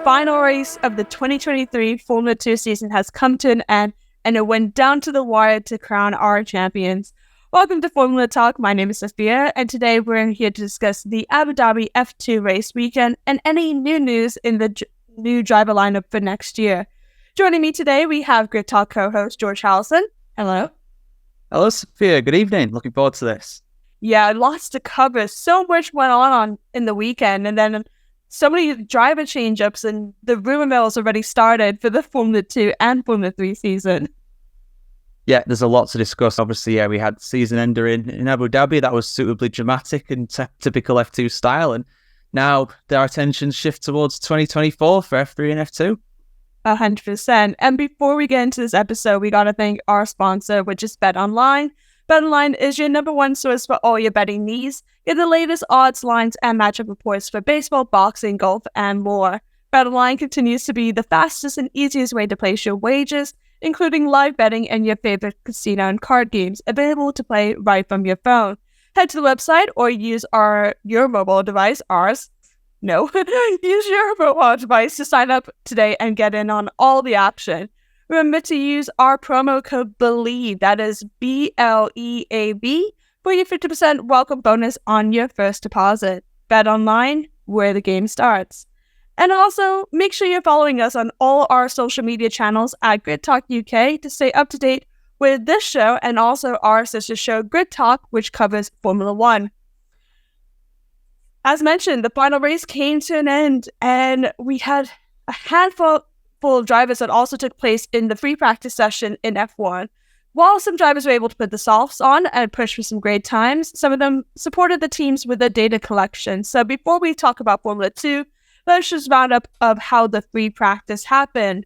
final race of the 2023 Formula 2 season has come to an end, and it went down to the wire to crown our champions. Welcome to Formula Talk. My name is Sophia, and today we're here to discuss the Abu Dhabi F2 race weekend and any new news in the new driver lineup for next year. Joining me today, we have Grid Talk co-host George Howson. Hello. Hello, Sophia. Good evening. Looking forward to this. Yeah, lots to cover. So much went on in the weekend, and then so many driver change-ups, and the rumor mill's already started for the Formula 2 and Formula 3 season. Yeah, there's a lot to discuss. Obviously, we had season ender in Abu Dhabi. That was suitably dramatic and typical F2 style. And now our attention shift towards 2024 for F3 and F2. 100%. And before we get into this episode, we got to thank our sponsor, which is BetOnline. BetOnline is your number one source for all your betting needs. Get the latest odds, lines, and matchup reports for baseball, boxing, golf, and more. BetOnline continues to be the fastest and easiest way to place your wagers, including live betting and your favorite casino and card games, available to play right from your phone. Head to the website or use your mobile device, use your mobile device to sign up today and get in on all the action. Remember to use our promo code BELIEVE, that is BLEAV, for your 50% welcome bonus on your first deposit. Bet online, where the game starts. And also, make sure you're following us on all our social media channels at Grid Talk UK to stay up to date with this show and also our sister show Grid Talk, which covers Formula 1. As mentioned, the final race came to an end, and we had a handful of drivers that also took place in the free practice session in F1. While some drivers were able to put the softs on and push for some great times, some of them supported the teams with their data collection. So before we talk about Formula 2, let's just round up of how the free practice happened.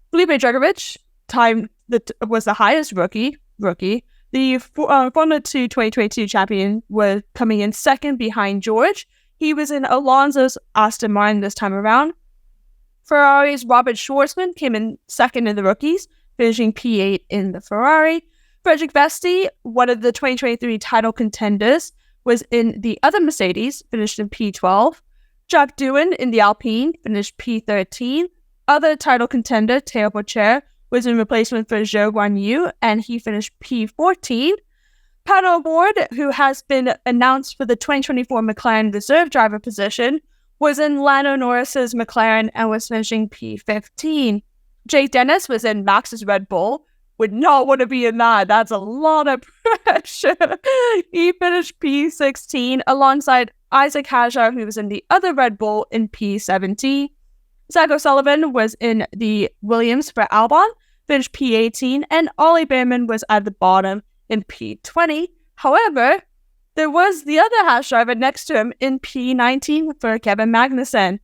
Felipe Drugovich time that was the highest rookie. The Formula 2 2022 champion was coming in second behind George. He was in Alonso's Aston Martin this time around. Ferrari's Robert Schwartzman came in second in the rookies, finishing P8 in the Ferrari. Frederick Vesti, one of the 2023 title contenders, was in the other Mercedes, finished in P12. Jack Doohan in the Alpine finished P13. Other title contender, Théo Pourchaire, was in replacement for Zhou Guanyu, and he finished P14. Pat O'Ward, who has been announced for the 2024 McLaren reserve driver position, was in Lando Norris's McLaren and was finishing P15. Jake Dennis was in Max's Red Bull. Would not want to be in that. That's a lot of pressure. He finished P16 alongside Isaac Hajar, who was in the other Red Bull, in P17. Zach O'Sullivan was in the Williams for Albon, finished P18, and Ollie Behrman was at the bottom in P20. However, there was the other Haas driver next to him in P19 for Kevin Magnussen.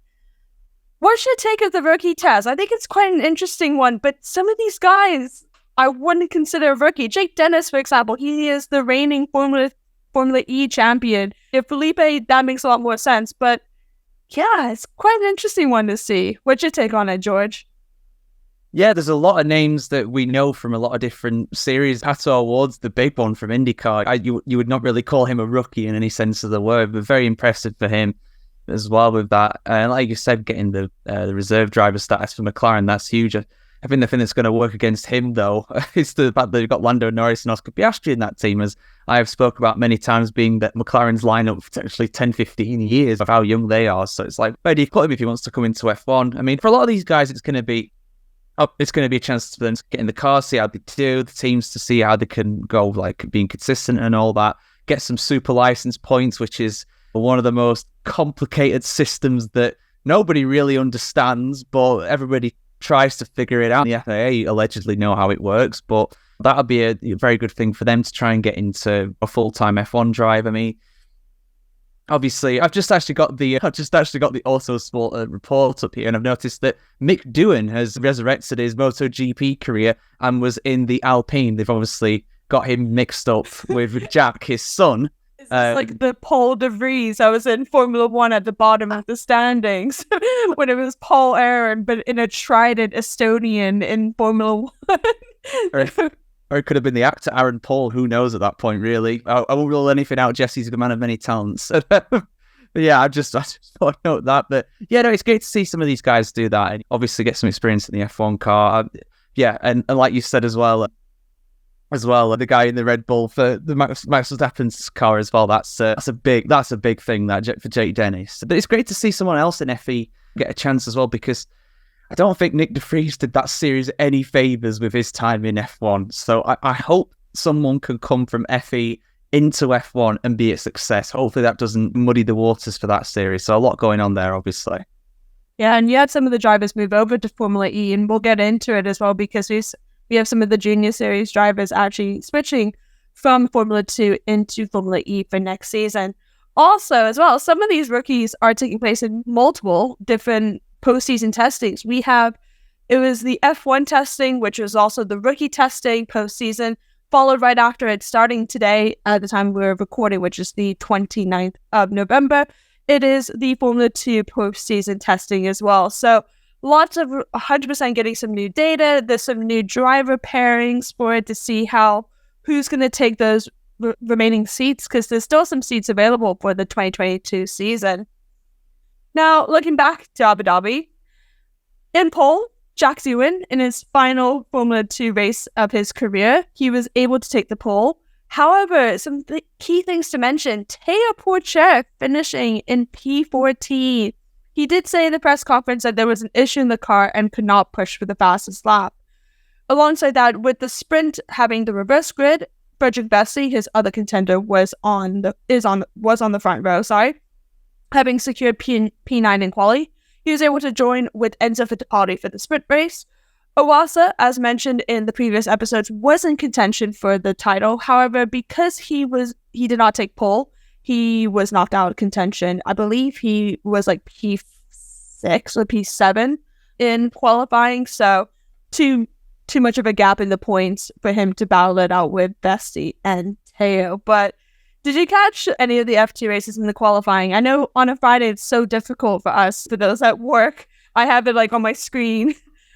What's your take of the rookie test? I think it's quite an interesting one, but some of these guys I wouldn't consider a rookie. Jake Dennis, for example, he is the reigning Formula E champion. If Felipe, that makes a lot more sense, but yeah, it's quite an interesting one to see. What's your take on it, George? Yeah, there's a lot of names that we know from a lot of different series. Pato O'Ward's the big one from IndyCar. You would not really call him a rookie in any sense of the word, but very impressive for him as well with that. And like you said, getting the reserve driver status for McLaren, that's huge. I think the thing that's going to work against him, though, is the fact that you've got Lando Norris and Oscar Piastri in that team, as I have spoke about many times, being that McLaren's lineup for potentially 10, 15 years of how young they are. So it's like, where do you put him if he wants to come into F1? I mean, for a lot of these guys, it's going to be a chance for them to get in the car, see how they do, the teams to see how they can go, like being consistent and all that, get some super license points, which is one of the most complicated systems that nobody really understands, but everybody tries to figure it out. The FIA allegedly know how it works, but that would be a very good thing for them to try and get into a full-time F1 drive. I mean, obviously, I've just actually got the Autosport report up here, and I've noticed that Mick Doohan has resurrected his MotoGP career and was in the Alpine. They've obviously got him mixed up with Jack, his son. It's like the Paul de Vries. I was in Formula 1 at the bottom of the standings when it was Paul Aaron, but in a trident Estonian in Formula 1. Or it could have been the actor Aaron Paul. Who knows at that point, really? I won't rule anything out. Jesse's a man of many talents. But yeah, I just thought I'd note that. But yeah, no, it's great to see some of these guys do that and obviously get some experience in the F1 car. Yeah, and like you said as well, the guy in the Red Bull for the Max Verstappen's car as well. That's a big thing that for Jake Dennis. But it's great to see someone else in FE get a chance as well, because I don't think Nick de Vries did that series any favours with his time in F1. So I hope someone can come from FE into F1 and be a success. Hopefully that doesn't muddy the waters for that series. So a lot going on there, obviously. Yeah, and you had some of the drivers move over to Formula E, and we'll get into it as well, because we have some of the junior series drivers actually switching from Formula 2 into Formula E for next season. Also, as well, some of these rookies are taking place in multiple different postseason testings. It was the F1 testing, which was also the rookie testing postseason, followed right after it, starting today at the time we're recording, which is the 29th of November. It is the Formula 2 postseason testing as well. So lots of 100% getting some new data. There's some new driver pairings for it to see who's going to take those remaining seats, because there's still some seats available for the 2022 season. Now, looking back to Abu Dhabi, in pole, Jack Zewin, in his final Formula 2 race of his career, he was able to take the pole. However, some key things to mention, Théo Pourchaire finishing in P14. He did say in the press conference that there was an issue in the car and could not push for the fastest lap. Alongside that, with the sprint having the reverse grid, Frederick Vesey, his other contender, was on the front row, having secured P9 in quali. He was able to join with Enzo Fittipaldi for the sprint race. Iwasa, as mentioned in the previous episodes, was in contention for the title. However, because he did not take pole, he was knocked out of contention. I believe he was like P6 or P7 in qualifying, so too much of a gap in the points for him to battle it out with Vesey and Théo. But did you catch any of the F2 races in the qualifying? I know on a Friday it's so difficult for us, for those at work. I have it like on my screen,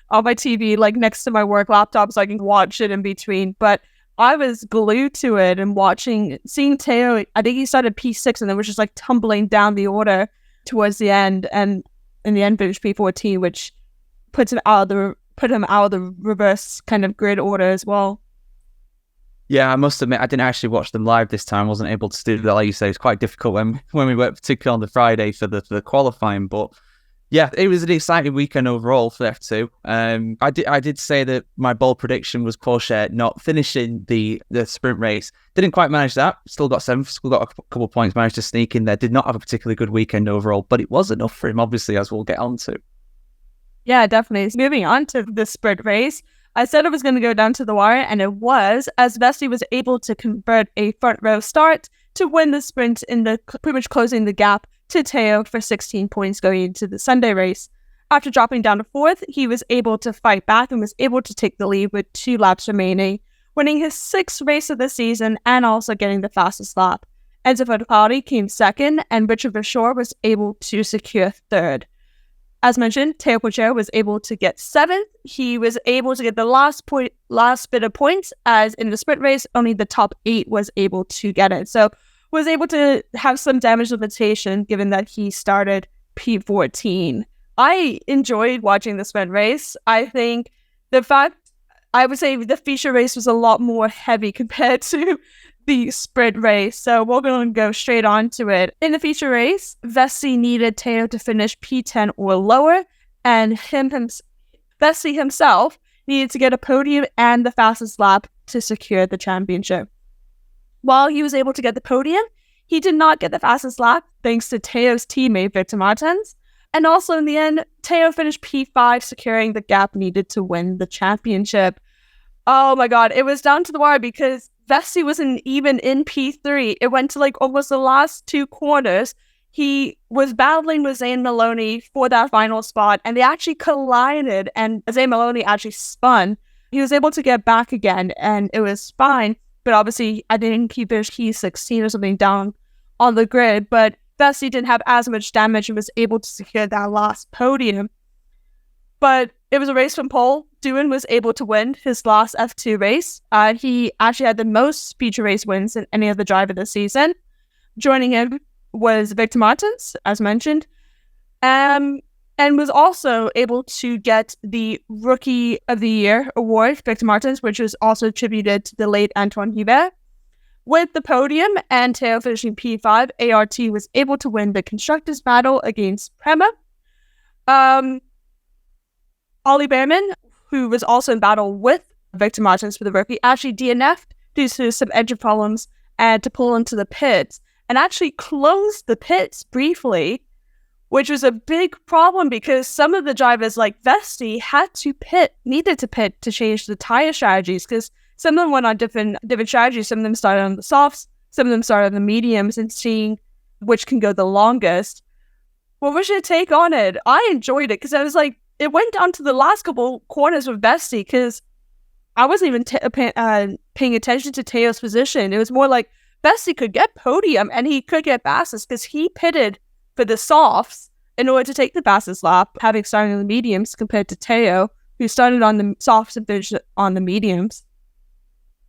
on my TV, like next to my work laptop, so I can watch it in between. But I was glued to it and seeing Théo. I think he started P6 and then was just like tumbling down the order towards the end, and in the end finished P14, which put him out of the reverse kind of grid order as well. Yeah, I must admit, I didn't actually watch them live this time. I wasn't able to do that. Like you say, it's quite difficult when we worked, particularly on the Friday for the qualifying. But yeah, it was an exciting weekend overall for F2. I did say that my bold prediction was Porsche not finishing the sprint race. Didn't quite manage that. Still got 7th. Still got a couple of points. Managed to sneak in there. Did not have a particularly good weekend overall, but it was enough for him, obviously, as we'll get on to. Yeah, definitely. Moving on to the sprint race, I said it was going to go down to the wire, and it was, as Vesey was able to convert a front row start to win the sprint in pretty much closing the gap to Théo for 16 points going into the Sunday race. After dropping down to 4th, he was able to fight back and was able to take the lead with 2 laps remaining, winning his 6th race of the season and also getting the fastest lap. Enzo Fittipaldi came 2nd, and Richard Verschoor was able to secure 3rd. As mentioned, Théo Pourchaire was able to get 7th. He was able to get the last bit of points, as in the sprint race, only the top 8 was able to get it. So was able to have some damage limitation given that he started P14. I enjoyed watching the sprint race. I think I would say the feature race was a lot more heavy compared to the sprint race, so we're going to go straight on to it. In the feature race, Vesey needed Théo to finish P10 or lower, and Vesey himself needed to get a podium and the fastest lap to secure the championship. While he was able to get the podium, he did not get the fastest lap thanks to Théo's teammate Victor Martins, and also in the end, Théo finished P5, securing the gap needed to win the championship. Oh my god, it was down to the wire because Vesey wasn't even in P3. It went to like almost the last 2 corners. He was battling with Zane Maloney for that final spot, and they actually collided, and Zane Maloney actually spun. He was able to get back again, and it was fine, but obviously I think he finished P16 or something down on the grid, but Vesey didn't have as much damage and was able to secure that last podium. But it was a race from pole. Zewin was able to win his last F2 race. He actually had the most feature race wins in any other driver this season. Joining him was Victor Martins, as mentioned, and was also able to get the Rookie of the Year award, Victor Martins, which was also attributed to the late Antoine Hubert. With the podium and Teo finishing P5, ART was able to win the Constructors' Battle against Prema. Ollie Behrman, who was also in battle with Victor Martins for the Rookie, actually DNF'd due to some engine problems and to pull into the pits, and actually closed the pits briefly, which was a big problem because some of the drivers like Vesti needed to pit to change the tire strategies, because some of them went on different strategies. Some of them started on the softs, some of them started on the mediums, and seeing which can go the longest. What was your take on it? I enjoyed it because I was like, it went down to the last couple corners with Vesti because I wasn't even paying attention to Teo's position. It was more like Vesti could get podium and he could get fastest because he pitted for the softs in order to take the fastest lap, having started on the mediums compared to Teo, who started on the softs and finished on the mediums.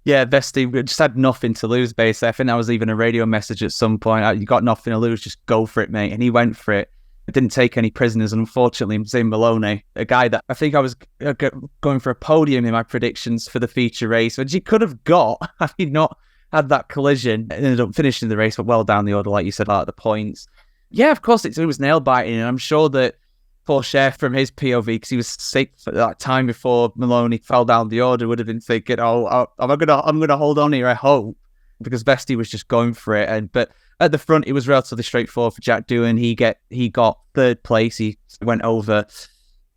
Yeah, Vesti just had nothing to lose, basically. I think that was even a radio message at some point. You got nothing to lose, just go for it, mate. And he went for it. It didn't take any prisoners, and unfortunately, Zane Maloney, a guy that I think I was going for a podium in my predictions for the feature race, which he could have got had he not had that collision. It ended up finishing the race, but well down the order, like you said, out of the points. Yeah, of course, it was nail-biting, and I'm sure that poor Chef, from his POV, because he was sick for that time before Maloney fell down the order, would have been thinking, I'm gonna hold on here, I hope, because Vesti was just going for it. But at the front, it was relatively straightforward for Jack Doohan. He got third place. He went over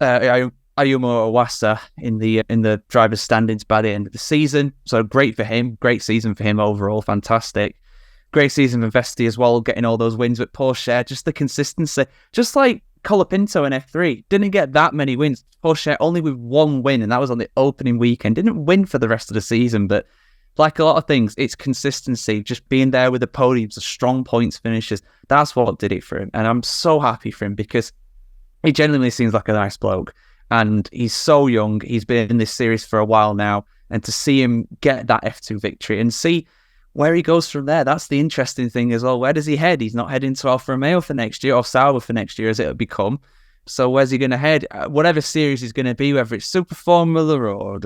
Ayumu Owasa in the driver's standings by the end of the season. So great for him. Great season for him overall. Fantastic. Great season for Vesti as well, getting all those wins. But Porsche, just the consistency, just like Colapinto in F3, didn't get that many wins. Porsche only with one win, and that was on the opening weekend. Didn't win for the rest of the season, but like a lot of things, it's consistency, just being there with the podiums, the strong points finishes. That's what did it for him. And I'm so happy for him because he genuinely seems like a nice bloke. And he's so young. He's been in this series for a while now. And to see him get that F2 victory and see where he goes from there, that's the interesting thing as well. Where does he head? He's not heading to Alfa Romeo for next year, or Sauber for next year as it'll become. So where's he going to head? Whatever series he's going to be, whether it's Super Formula or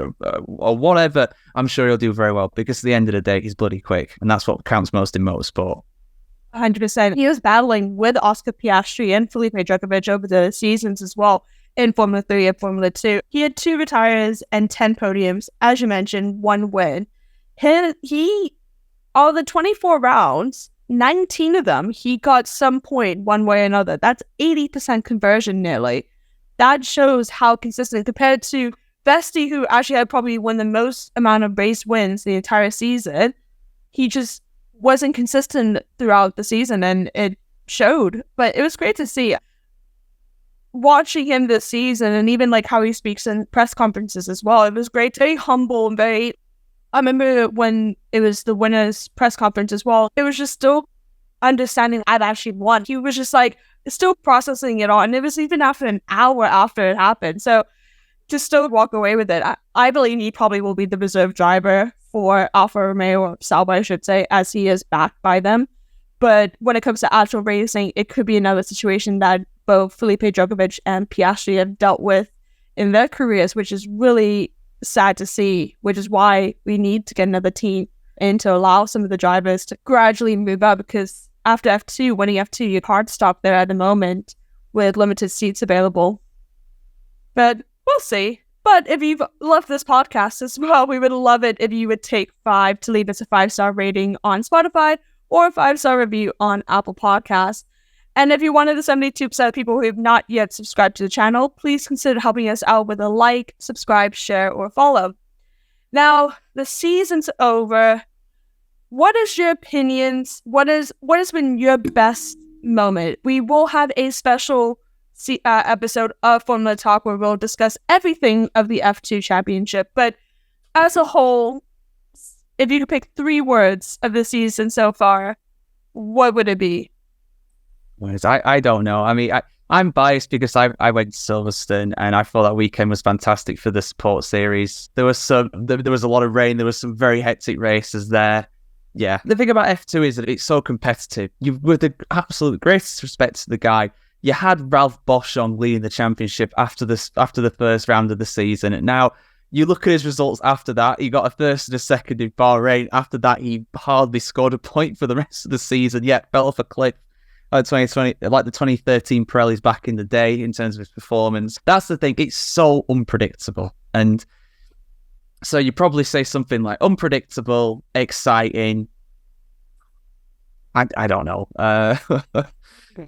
whatever, I'm sure he'll do very well because at the end of the day, he's bloody quick. And that's what counts most in motorsport. 100%. He was battling with Oscar Piastri and Felipe Drugovich over the seasons as well in Formula 3 and Formula 2. He had 2 retires and 10 podiums. As you mentioned, 1 win. He all the 24 rounds, 19 of them, he got some point one way or another. That's 80% conversion nearly. That shows how consistent compared to Vesti, who actually had probably won the most amount of race wins the entire season. He just wasn't consistent throughout the season, and it showed. But it was great to see. Watching him this season, and even like how he speaks in press conferences as well, it was great. Very humble and very... I remember when it was the winners' press conference as well, it was just still understanding I've actually won. He was just like still processing it all, and it was even after an hour after it happened. So just still walk away with it. I believe he probably will be the reserve driver for Alfa Romeo, or Sauber, I should say, as he is backed by them. But when it comes to actual racing, it could be another situation that both Felipe Drugovich and Piastri have dealt with in their careers, which is really sad to see, which is why we need to get another team in to allow some of the drivers to gradually move up, because after F2, winning F2, you can't stop there at the moment with limited seats available. But we'll see. But if you've loved this podcast as well, we would love it if you would take 5 to leave us a 5-star rating on Spotify or a 5-star review on Apple Podcasts. And if you're one of the 72% of people who have not yet subscribed to the channel, please consider helping us out with a like, subscribe, share, or follow. Now, the season's over. What is your opinions? What has been your best moment? We will have a special episode of Formula Talk where we'll discuss everything of the F2 championship. But as a whole, if you could pick 3 words of the season so far, what would it be? I don't know. I mean, I'm biased because I went to Silverstone and I thought that weekend was fantastic for the support series. There was a lot of rain. There was some very hectic races there. Yeah, the thing about F2 is that it's so competitive. With the absolute greatest respect to the guy, you had Ralph Boschung leading the championship after the first round of the season, and now you look at his results after that. He got a first and a second in Bahrain. After that, he hardly scored a point for the rest of the season. Yet fell off a cliff. 2020, like the 2013 Pirellis back in the day in terms of his performance. That's the thing. It's so unpredictable, and so you probably say something like unpredictable, exciting. I don't know.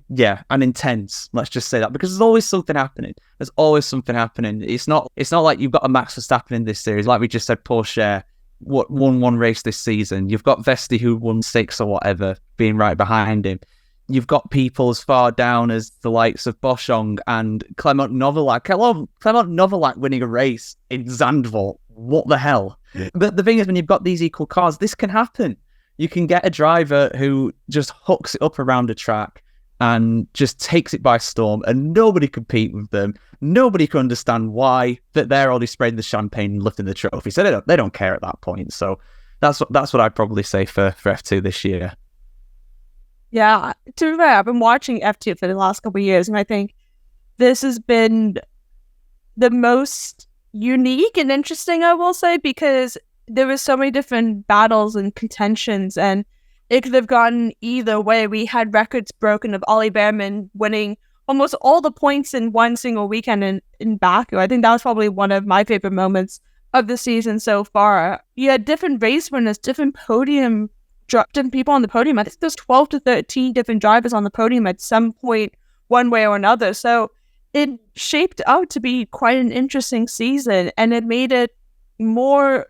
Yeah, and intense. Let's just say that, because there's always something happening. There's always something happening. It's not like you've got a Max Verstappen in this series. Like we just said, Porsche won one race this season. You've got Vesti, who won 6 or whatever, being right behind him. You've got people as far down as the likes of Boschung and Clement Novalak. Clement Novalak winning a race in Zandvoort. What the hell? But the thing is, when you've got these equal cars, this can happen. You can get a driver who just hooks it up around a track and just takes it by storm, and nobody can compete with them. Nobody can understand why that they're already spraying the champagne and lifting the trophy. So they don't care at that point. So that's what I'd probably say for F2 this year. Yeah, to be fair, I've been watching F2 for the last couple of years, and I think this has been the most unique and interesting, I will say, because there were so many different battles and contentions, and it could have gone either way. We had records broken of Ollie Behrman winning almost all the points in one single weekend in Baku. I think that was probably one of my favorite moments of the season so far. You had different race winners, different people on the podium. I think there's 12 to 13 different drivers on the podium at some point, one way or another. So it shaped out to be quite an interesting season, and it made it more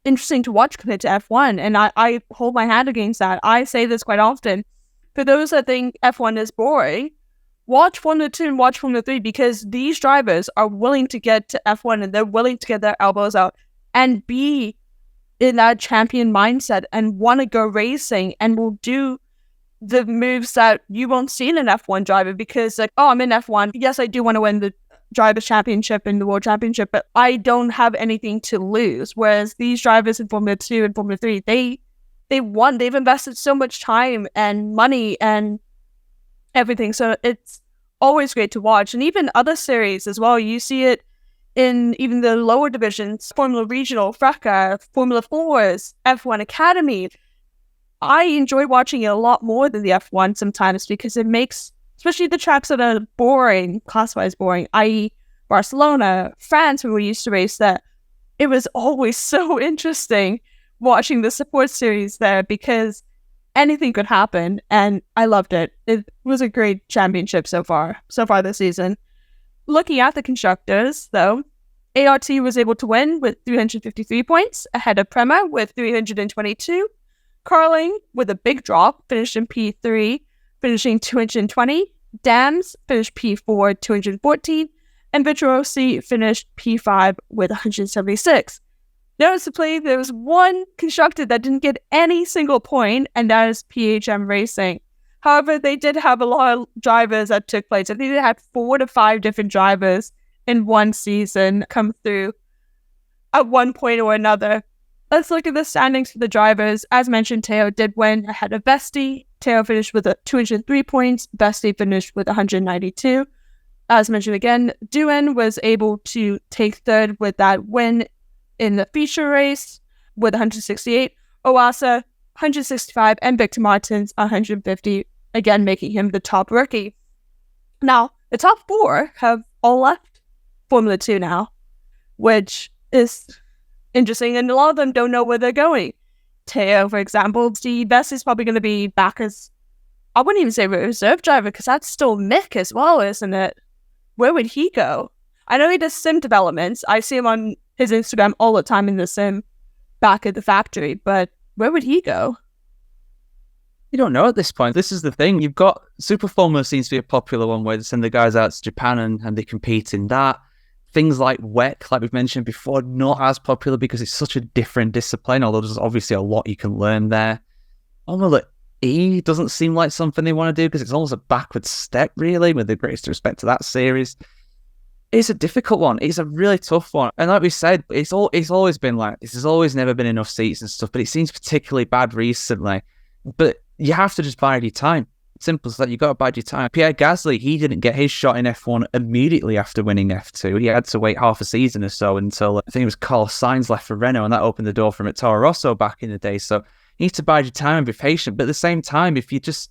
interesting to watch compared to F1. And I hold my hand against that. I say this quite often. For those that think F1 is boring, watch Formula 2 and watch Formula 3, because these drivers are willing to get to F1 and they're willing to get their elbows out and be in that champion mindset and want to go racing, and will do the moves that you won't see in an F1 driver, because like, oh, I'm in F1. Yes, I do want to win the Drivers' Championship and the World Championship, but I don't have anything to lose. Whereas these drivers in Formula 2 and Formula 3, they've invested so much time and money and everything. So it's always great to watch. And even other series as well. You see it in even the lower divisions, Formula Regional, FRECA, Formula 4s, F1 Academy. I enjoy watching it a lot more than the F1 sometimes, because it makes, especially the tracks that are boring, class-wise boring, i.e. Barcelona, France, when we used to race there, it was always so interesting watching the support series there, because anything could happen, and I loved it. It was a great championship so far this season. Looking at the constructors, though, ART was able to win with 353 points, ahead of Prema with 322. Carling, with a big drop, finished in P3, finishing 220. Dams finished P4, 214. And Vittorossi finished P5 with 176. Noticeably, there was one constructor that didn't get any single point, and that is PHM Racing. However, they did have a lot of drivers that took place. I think they had 4 to 5 different drivers in one season come through at one point or another. Let's look at the standings for the drivers. As mentioned, Teo did win ahead of Vesti. Teo finished with 203 points. Vesti finished with 192. As mentioned again, Doohan was able to take third with that win in the feature race with 168. Owasa, 165, and Victor Martins, 150, again making him the top rookie. Now, the top 4 have all left Formula 2 now, which is interesting, and a lot of them don't know where they're going. Teo, for example, the best is probably going to be back as, I wouldn't even say a reserve driver, because that's still Mick as well, isn't it? Where would he go? I know he does sim developments. I see him on his Instagram all the time in the sim back at the factory, but where would he go? You don't know at this point. This is the thing. You've got Super Formula seems to be a popular one where they send the guys out to Japan and they compete in that. Things like WEC, like we've mentioned before, not as popular because it's such a different discipline, although there's obviously a lot you can learn there. Formula E doesn't seem like something they want to do because it's almost a backward step, really, with the greatest respect to that series. It's a difficult one. It's a really tough one. And like we said, it's always been like this. There's always never been enough seats and stuff, but it seems particularly bad recently. But you have to just bide your time. Simple as that. You got to bide your time. Pierre Gasly, he didn't get his shot in F1 immediately after winning F2. He had to wait half a season or so until I think it was Carlos Sainz left for Renault, and that opened the door for him at Toro Rosso back in the day. So you need to bide your time and be patient. But at the same time, if you just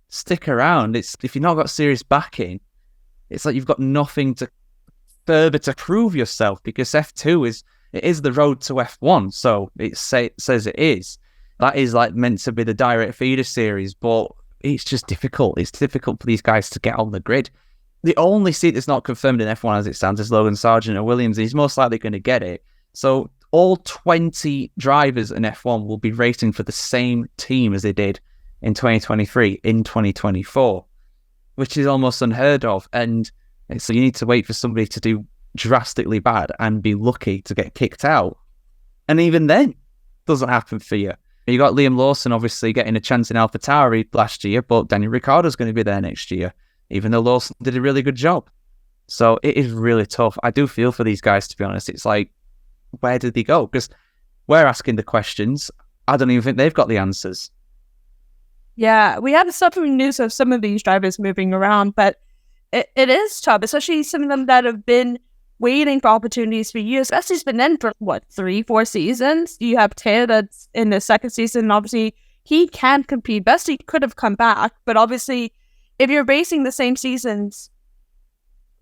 stick around, if you've not got serious backing, it's like you've got nothing to further to prove yourself, because F2 is the road to F1. So it says it is. That is like meant to be the direct feeder series, but it's just difficult. It's difficult for these guys to get on the grid. The only seat that's not confirmed in F1 as it stands is Logan Sargent at Williams. He's most likely going to get it. So all 20 drivers in F1 will be racing for the same team as they did in 2023, in 2024, which is almost unheard of. And so you need to wait for somebody to do drastically bad and be lucky to get kicked out. And even then, it doesn't happen for you. You got Liam Lawson obviously getting a chance in AlphaTauri last year, but Daniel Ricciardo's going to be there next year, even though Lawson did a really good job. So it is really tough. I do feel for these guys, to be honest. It's like, where did they go? Because we're asking the questions. I don't even think they've got the answers. Yeah, we have some news of some of these drivers moving around, but it is tough, especially some of them that have been waiting for opportunities for years. Bessie's been in for, 3-4 seasons? You have Taylor that's in the second season, and obviously he can compete. Bessie could have come back, but obviously if you're racing the same seasons,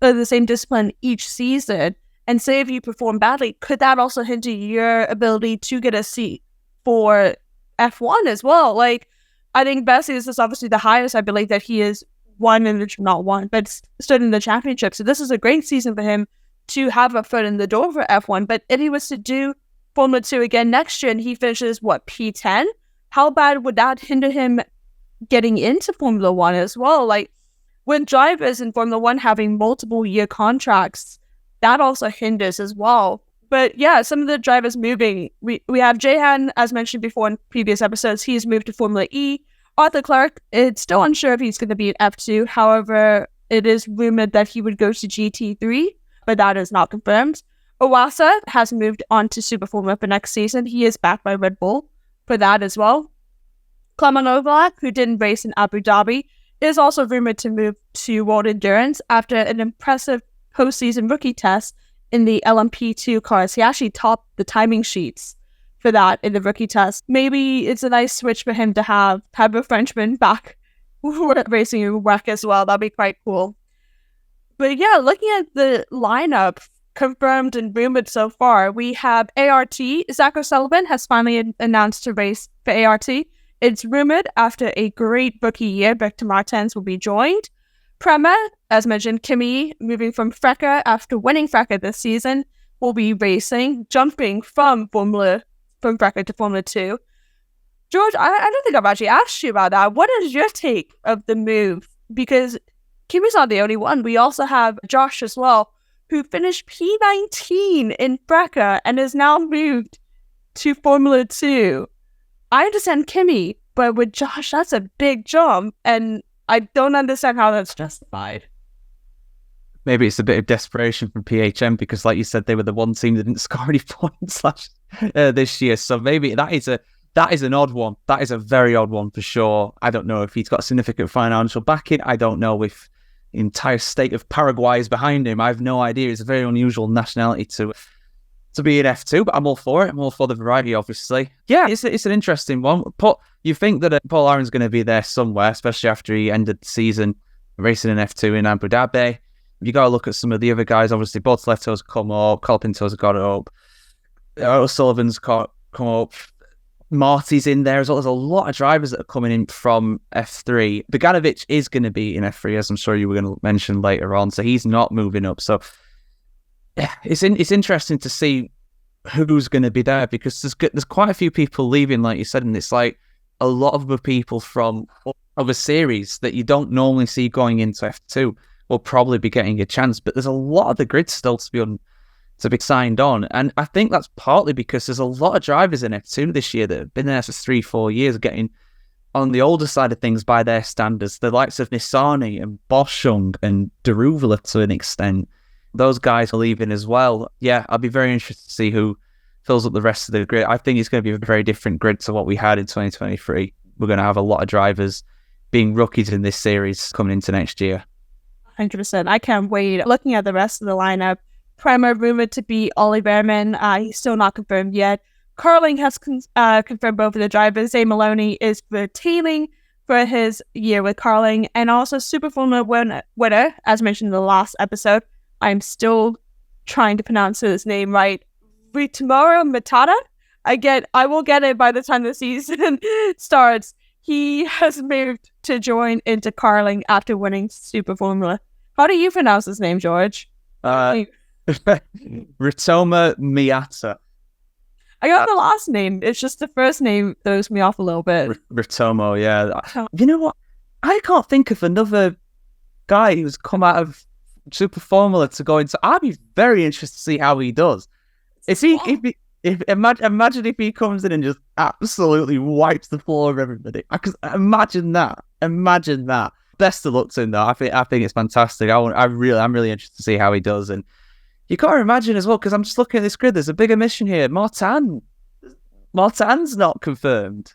or the same discipline each season, and say if you perform badly, could that also hinder your ability to get a seat for F1 as well? Like, I think Bessie is obviously the highest, I believe, that he is stood in the championship. So this is a great season for him to have a foot in the door for F1. But if he was to do Formula 2 again next year and he finishes, P10? How bad would that hinder him getting into Formula 1 as well? Like, with drivers in Formula 1 having multiple year contracts, that also hinders as well. But yeah, some of the drivers moving. We have Jehan, as mentioned before in previous episodes, he's moved to Formula E. Arthur Clark, it's still unsure if he's going to be in F2. However, it is rumored that he would go to GT3, but that is not confirmed. Owasa has moved on to Super Formula for next season. He is backed by Red Bull for that as well. Clement Ovalak, who didn't race in Abu Dhabi, is also rumored to move to World Endurance after an impressive postseason rookie test in the LMP2 cars. He actually topped the timing sheets for that in the rookie test. Maybe it's a nice switch for him to have a Frenchman back racing in WEC as well. That'd be quite cool. But yeah, looking at the lineup confirmed and rumored so far, we have ART. Zach O'Sullivan has finally announced to race for ART. It's rumored after a great rookie year, Victor Martins will be joined. Prema, as mentioned, Kimi, moving from FRECA after winning FRECA this season, will be racing, jumping from FRECA to Formula 2. George, I don't think I've actually asked you about that. What is your take of the move? Because Kimi's not the only one. We also have Josh as well, who finished P19 in FRECA and has now moved to Formula 2. I understand Kimi, but with Josh, that's a big jump, and I don't understand how that's justified. Maybe it's a bit of desperation from PHM because, like you said, they were the one team that didn't score any points this year. So maybe that is an odd one. That is a very odd one for sure. I don't know if he's got significant financial backing. I don't know if the entire state of Paraguay is behind him. I have no idea. It's a very unusual nationality to be in F2, but I'm all for it. I'm all for the variety, obviously. Yeah, it's an interesting one. But you think that Paul Aron's going to be there somewhere, especially after he ended the season racing in F2 in Abu Dhabi. You got to look at some of the other guys. Obviously, Bortoletto's come up, Colapinto's got it up, O'Sullivan's come up, Marty's in there as well. There's a lot of drivers that are coming in from F3. Bogdanovic is going to be in F3, as I'm sure you were going to mention later on, so he's not moving up. So yeah, it's interesting to see who's going to be there because there's quite a few people leaving, like you said, and it's like a lot of the people from other series that you don't normally see going into F2 will probably be getting a chance, but there's a lot of the grid still to be signed on, and I think that's partly because there's a lot of drivers in F2 this year that have been there for 3-4 years, getting on the older side of things by their standards. The likes of Nissani and Boschung and Daruvula to an extent. Those guys are leaving as well. Yeah, I'll be very interested to see who fills up the rest of the grid. I think it's going to be a very different grid to what we had in 2023. We're going to have a lot of drivers being rookies in this series coming into next year. 100%. I can't wait. Looking at the rest of the lineup, Prema rumored to be Ollie Behrman. He's still not confirmed yet. Carling has confirmed both of the drivers. Zay Maloney is retaining for his year with Carling, and also Super Formula winner, as mentioned in the last episode. I'm still trying to pronounce his name right. Ritmaro Matata. I will get it by the time the season starts. He has moved to join into Carling after winning Super Formula. How do you pronounce his name, George? Ritoma Miata. I got the last name. It's just the first name throws me off a little bit. Ritomo, yeah. You know what? I can't think of another guy who's come out of Super Formula to go into. I'd be very interested to see how he does. Imagine if he comes in and just absolutely wipes the floor of everybody. Imagine that. Best of luck to him, though. I think it's fantastic. I'm really interested to see how he does. And you got to imagine as well, because I'm just looking at this grid. There's a big omission here. Martin's not confirmed.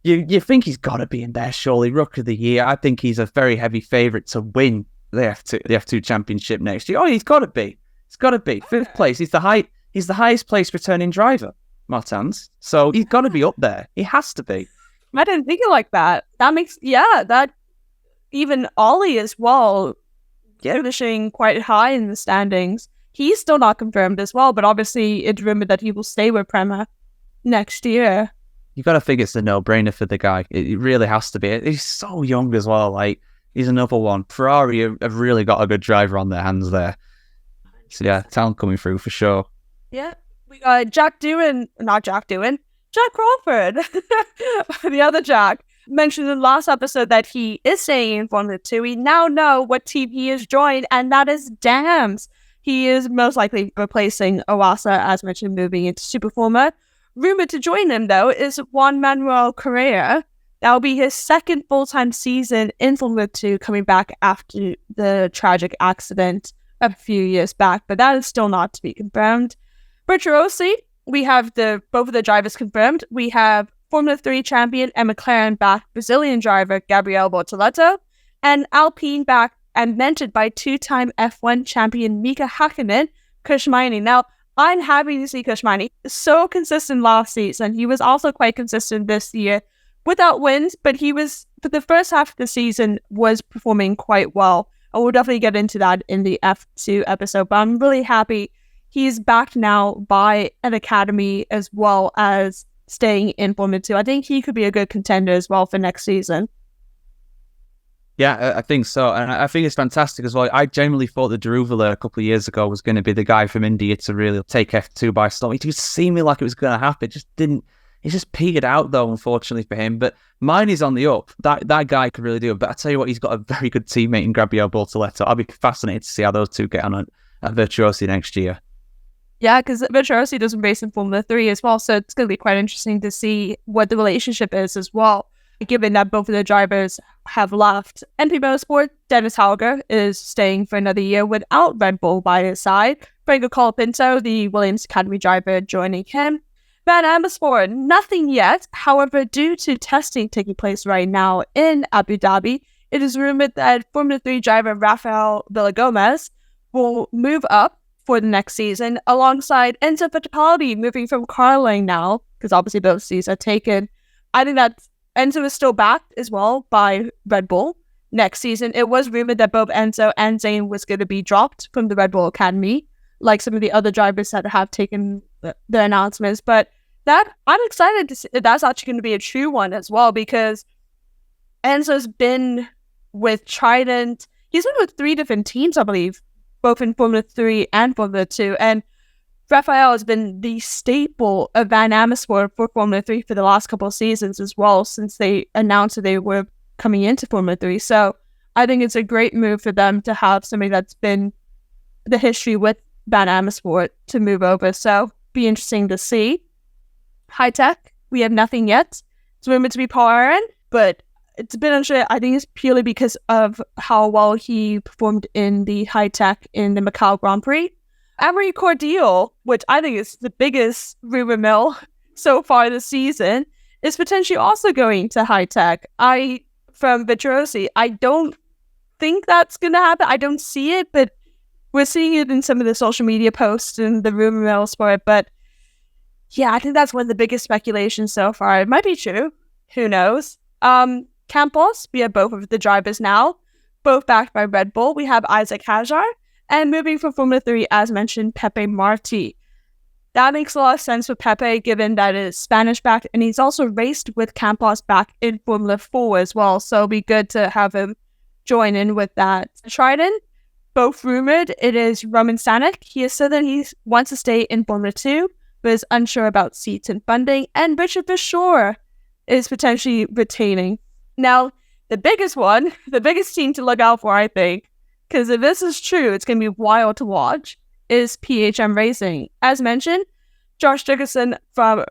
You think he's got to be in there, surely. Rookie of the year. I think he's a very heavy favourite to win the F2 championship next year. Oh, he's got to be. Fifth place. He's the highest placed returning driver, Martins. So he's got to be up there. He has to be. I didn't think it like that. That even Ollie as well, finishing quite high in the standings. He's still not confirmed as well, but obviously it's rumored that he will stay with Prema next year. You got to think it's a no-brainer for the guy. It really has to be. He's so young as well. Like, he's another one. Ferrari have really got a good driver on their hands there. So yeah, talent coming through for sure. Yeah, we got Jack Crawford. The other Jack mentioned in the last episode that he is staying in Formula 2. We now know what team he has joined, and that is Dams. He is most likely replacing Owasa, as mentioned, moving into Super Formula. Rumored to join him, though, is Juan Manuel Correa. That will be his second full-time season in Formula 2, coming back after the tragic accident a few years back, but that is still not to be confirmed. Bertrossi, we have both of the drivers confirmed. We have Formula 3 champion and McLaren-backed Brazilian driver Gabriel Bortoleto, and Alpine-backed and mentored by two-time F1 champion Mika Hakkinen, Kushmani. Now, I'm happy to see Kushmani. So consistent last season. He was also quite consistent this year without wins, but he was, for the first half of the season, was performing quite well. And we'll definitely get into that in the F2 episode, but I'm really happy he's backed now by an academy as well as staying in Formula 2. I think he could be a good contender as well for next season. Yeah, I think so. And I think it's fantastic as well. I genuinely thought that Daruvula a couple of years ago was going to be the guy from India to really take F2 by storm. It just seemed like it was going to happen. It just didn't. It just petered out, though, unfortunately for him. But mine is on the up. That guy could really do it. But I tell you what, he's got a very good teammate in Gabriel Bortoleto. I'll be fascinated to see how those two get on at Virtuosi next year. Yeah, because Virtuosi doesn't race in Formula 3 as well, so it's going to be quite interesting to see what the relationship is as well, given that both of the drivers have left. NP Motorsport, Dennis Hauger is staying for another year without Red Bull by his side. Franco Colapinto, the Williams Academy driver, joining him. Van Amersfoort, nothing yet. However, due to testing taking place right now in Abu Dhabi, it is rumored that Formula 3 driver Rafael Villagomez will move up for the next season alongside Enzo Fittipaldi, moving from Carling now, because obviously both seats are taken. I think that Enzo is still backed as well by Red Bull next season. It was rumored that both Enzo and Zane was going to be dropped from the Red Bull Academy, like some of the other drivers that have taken their announcements. But that I'm excited to see that's actually going to be a true one as well, because Enzo's been with Trident. He's been with 3 different teams, I believe, both in Formula 3 and Formula 2. And Rafael has been the staple of Van Amersfoort for Formula 3 for the last couple of seasons as well, since they announced that they were coming into Formula 3. So I think it's a great move for them to have somebody that's been the history with Van Amersfoort to move over. So be interesting to see. High Tech, we have nothing yet. It's rumored to be Paul Aaron, but it's a bit unsure. I think it's purely because of how well he performed in the high tech in the Macau Grand Prix. Emery Cordial, which I think is the biggest rumor mill so far this season, is potentially also going to high tech. From Virtuosi, I don't think that's going to happen. I don't see it, but we're seeing it in some of the social media posts and the rumor mills for it. But yeah, I think that's one of the biggest speculations so far. It might be true. Who knows? Campos, we have both of the drivers now, both backed by Red Bull. We have Isaac Hajar, and moving from Formula 3, as mentioned, Pepe Marti. That makes a lot of sense with Pepe, given that it is Spanish-backed, and he's also raced with Campos back in Formula 4 as well, so it'll be good to have him join in with that. Trident, both rumored, it is Roman Stanek. He has said that he wants to stay in Formula 2, but is unsure about seats and funding, and Richard Bashore is potentially retaining. Now, the biggest team to look out for, I think, because if this is true, it's going to be wild to watch, is PHM Racing. As mentioned, Josh Dickerson from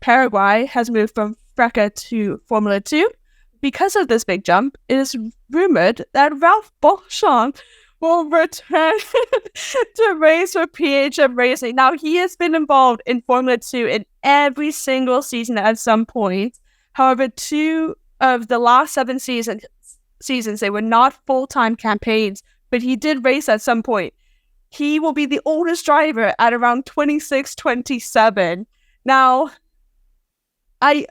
Paraguay has moved from FRECA to Formula 2. Because of this big jump, it is rumored that Ralph Boschung will return to race for PHM Racing. Now, he has been involved in Formula 2 in every single season at some point. However, 2 of the last 7 seasons, they were not full-time campaigns, but he did race at some point. He will be the oldest driver at around 26, 27. Now, I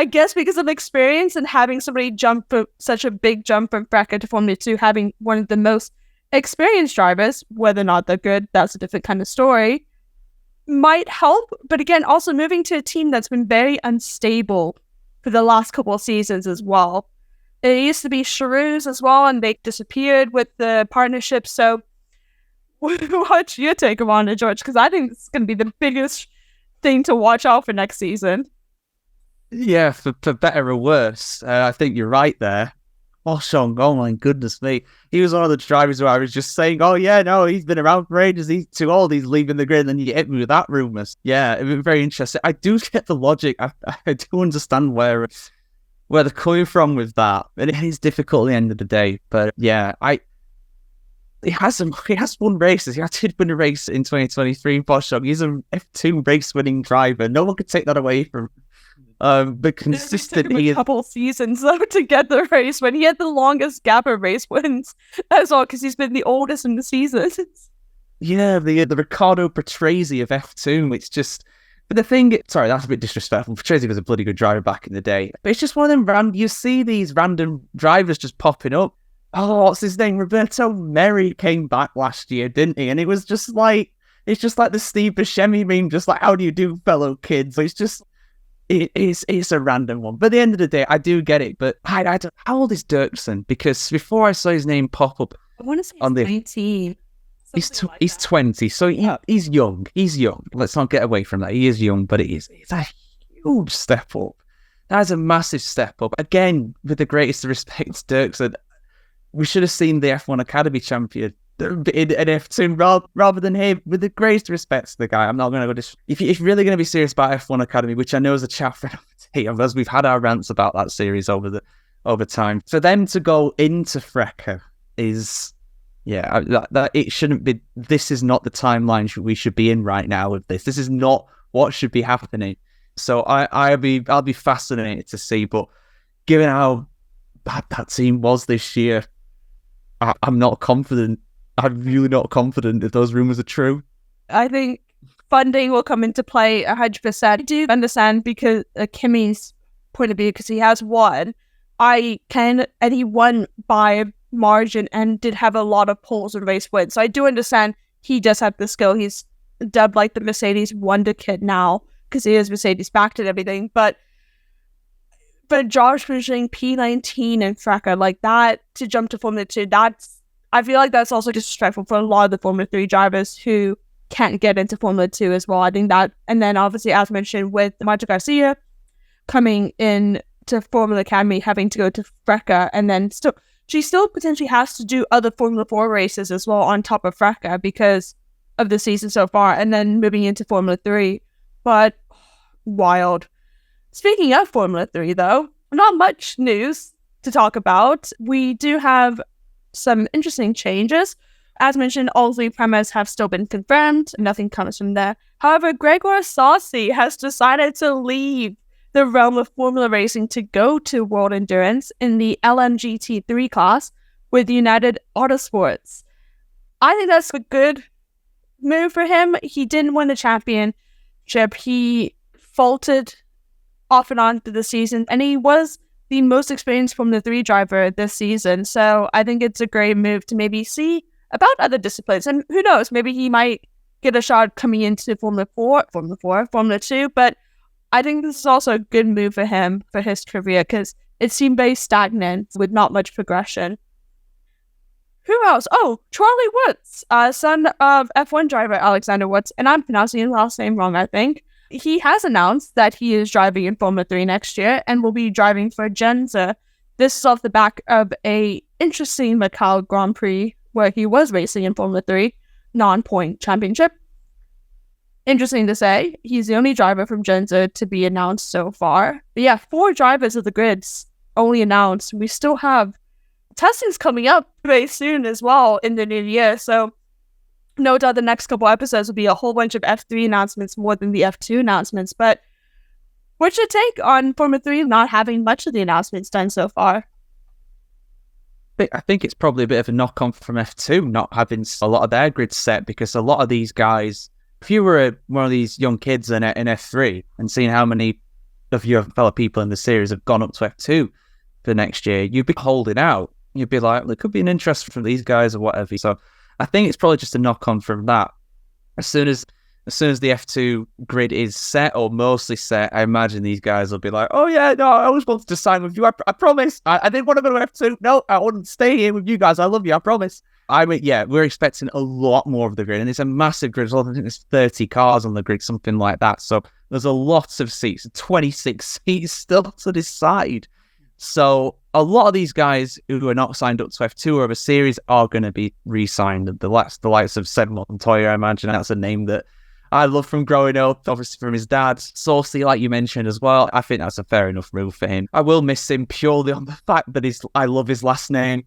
guess because of experience and having somebody jump for such a big jump from FRECA to Formula 2, having one of the most experienced drivers, whether or not they're good, that's a different kind of story, might help. But again, also moving to a team that's been very unstable for the last couple of seasons as well. It used to be Charouz as well, and they disappeared with the partnership. So what's your take on it, George? Because I think it's going to be the biggest thing to watch out for next season. Yeah, for better or worse. I think you're right there. Boschung, oh my goodness me. He was one of the drivers where I was just saying, oh yeah, no, he's been around for ages, he's too old, he's leaving the grid, and then you hit me with that rumours. Yeah, it was very interesting. I do get the logic. I do understand where they're coming from with that. And it is difficult at the end of the day. But yeah, he has won races. He did win a race in 2023, Boschung. He's an F2 race-winning driver. No one could take that away from but consistently, a couple seasons though to get the race when he had the longest gap of race wins as well, because he's been the oldest in the seasons. Yeah, the Riccardo Patrese of F2. It's just, but the thing. Sorry, that's a bit disrespectful. Patrese was a bloody good driver back in the day, but it's just one of them you see these random drivers just popping up. Oh, what's his name? Roberto Merri came back last year, didn't he? And it was just like, it's just like the Steve Buscemi meme, just like, how do you do, fellow kids? It's just. It's a random one. But at the end of the day, I do get it. But I don't, how old is Dirksen? Because before I saw his name pop up, I want to say he's 19. He's 20, so he's young. He's young. Let's not get away from that. He is young, but it's a huge step up. That is a massive step up. Again, with the greatest respect to Dirksen, we should have seen the F1 Academy champion in F2 rather than him. With the greatest respect to the guy, I'm not going to go if you're really going to be serious about F1 Academy, which I know is a chat for as we've had our rants about that series over time, for them to go into FRECA is, yeah, that it shouldn't be. This is not the timeline we should be in right now with this. This is not what should be happening. So I'll be fascinated to see. But given how bad that team was this year, I'm not confident. I'm really not confident if those rumours are true. I think funding will come into play 100%. I do understand because Kimi's point of view, because he has won. And he won by margin and did have a lot of poles and race wins. So I do understand he does have the skill. He's dubbed like the Mercedes wonder kid now because he is Mercedes backed and everything. But Josh pushing P19 and FRECA like that to jump to Formula 2, I feel like that's also disrespectful for a lot of the Formula 3 drivers who can't get into Formula 2 as well. I think that, and then obviously, as mentioned, with Marta Garcia coming in to Formula Academy, having to go to FRECA, and then she still potentially has to do other Formula 4 races as well on top of FRECA because of the season so far, and then moving into Formula 3. But wild. Speaking of Formula 3, though, not much news to talk about. We do have some interesting changes. As mentioned, all 3 premiers have still been confirmed. Nothing comes from there. However, Gregor Saucy has decided to leave the realm of Formula Racing to go to World Endurance in the LMGT3 class with United Autosports. I think that's a good move for him. He didn't win the championship. He faltered off and on through the season, and he was the most experienced Formula 3 driver this season. So I think it's a great move to maybe see about other disciplines. And who knows, maybe he might get a shot coming into Formula 2. But I think this is also a good move for him, for his career, because it seemed very stagnant with not much progression. Who else? Oh, Charlie Woods, son of F1 driver Alexander Woods, and I'm pronouncing his last name wrong, I think. He has announced that he is driving in Formula 3 next year and will be driving for Genza. This is off the back of a interesting Macau Grand Prix where he was racing in Formula 3, non-point championship. Interesting to say, he's the only driver from Genza to be announced so far. But yeah, 4 drivers of the grids only announced. We still have testing's coming up very soon as well in the new year, so no doubt the next couple episodes will be a whole bunch of F3 announcements more than the F2 announcements. But what's your take on Formula 3 not having much of the announcements done so far? I think it's probably a bit of a knock-on from F2 not having a lot of their grids set, because a lot of these guys, if you were one of these young kids in F3 and seeing how many of your fellow people in the series have gone up to F2 for next year, you'd be holding out. You'd be like, there could be an interest from these guys or whatever. So I think it's probably just a knock-on from that. As soon as the F2 grid is set or mostly set, I imagine these guys will be like, oh yeah, no, I always wanted to sign with you. I promise. I didn't want to go to F2. No, I wouldn't stay here with you guys. I love you. I promise. I mean, yeah, we're expecting a lot more of the grid, and it's a massive grid. I think there's 30 cars on the grid, something like that. So there's a lot of seats, 26 seats still to decide. So a lot of these guys who are not signed up to F2 or of a series are going to be re-signed. The likes of Seb Montoya, I imagine that's a name that I love from growing up, obviously from his dad. Saucy, like you mentioned as well, I think that's a fair enough move for him. I will miss him purely on the fact that I love his last name.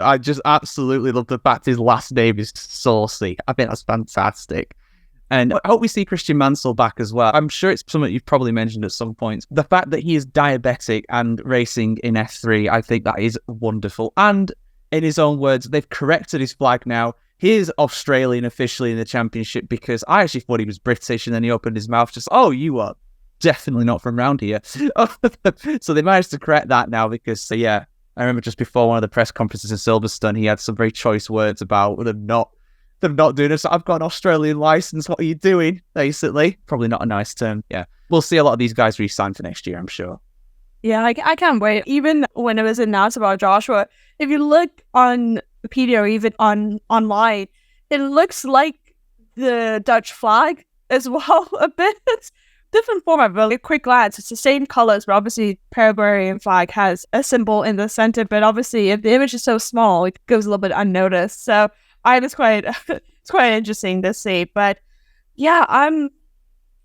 I just absolutely love the fact his last name is Saucy. I think that's fantastic. And I hope we see Christian Mansell back as well. I'm sure it's something you've probably mentioned at some point. The fact that he is diabetic and racing in F3, I think that is wonderful. And in his own words, they've corrected his flag now. He is Australian officially in the championship, because I actually thought he was British, and then he opened his mouth just, oh, you are definitely not from around here. So they managed to correct that now, because, yeah, I remember just before one of the press conferences in Silverstone, he had some very choice words about them not doing it. So I've got an Australian license. What are you doing? Basically, probably not a nice term. Yeah, we'll see a lot of these guys re-sign for next year, I'm sure. Yeah, I can't wait. Even when it was announced about Joshua, if you look on Wikipedia or even online, it looks like the Dutch flag as well a bit. Different format, but a quick glance, it's the same colors, but obviously Paraguayan flag has a symbol in the center, but obviously if the image is so small, it goes a little bit unnoticed. So it's quite interesting to see. But yeah,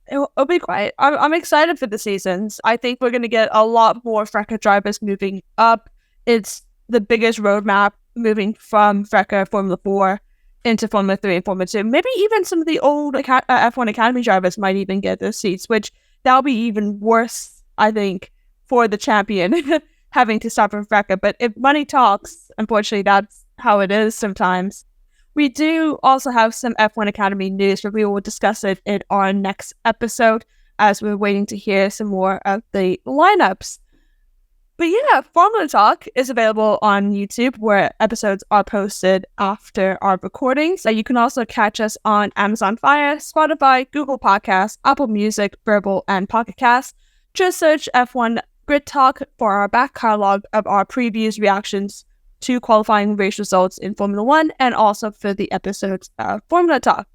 it'll be quiet. I'm excited for the seasons. I think we're going to get a lot more FRECA drivers moving up. It's the biggest roadmap moving from FRECA Formula 4 into Formula 3 and Formula 2. Maybe even some of the old F1 Academy drivers might even get their seats, which that'll be even worse, I think, for the champion having to stop from FRECA. But if money talks, unfortunately, that's how it is sometimes. We do also have some F1 Academy news, but we will discuss it in our next episode as we're waiting to hear some more of the lineups. But yeah, Formula Talk is available on YouTube, where episodes are posted after our recordings. You can also catch us on Amazon Fire, Spotify, Google Podcasts, Apple Music, Verbal, and Pocket Cast. Just search F1 Grid Talk for our back catalog of our previews, reactions to qualifying race results in Formula 1, and also for the episodes of Formula Talk.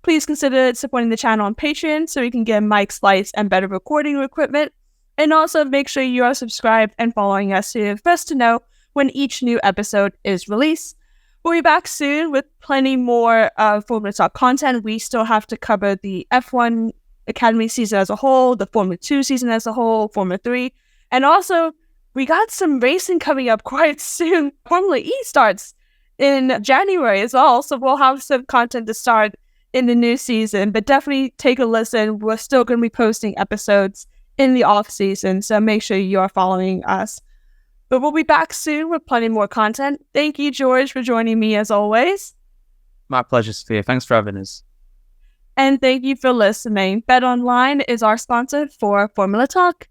Please consider supporting the channel on Patreon so we can get mics, lights, and better recording equipment. And also make sure you are subscribed and following us so you're first to know when each new episode is released. We'll be back soon with plenty more Formula Talk content. We still have to cover the F1 Academy season as a whole, the Formula 2 season as a whole, Formula 3, and also we got some racing coming up quite soon. Formula E starts in January as well, so we'll have some content to start in the new season, but definitely take a listen. We're still going to be posting episodes in the off season, so make sure you are following us. But we'll be back soon with plenty more content. Thank you, George, for joining me as always. My pleasure, Sophia. Thanks for having us. And thank you for listening. BetOnline is our sponsor for Formula Talk.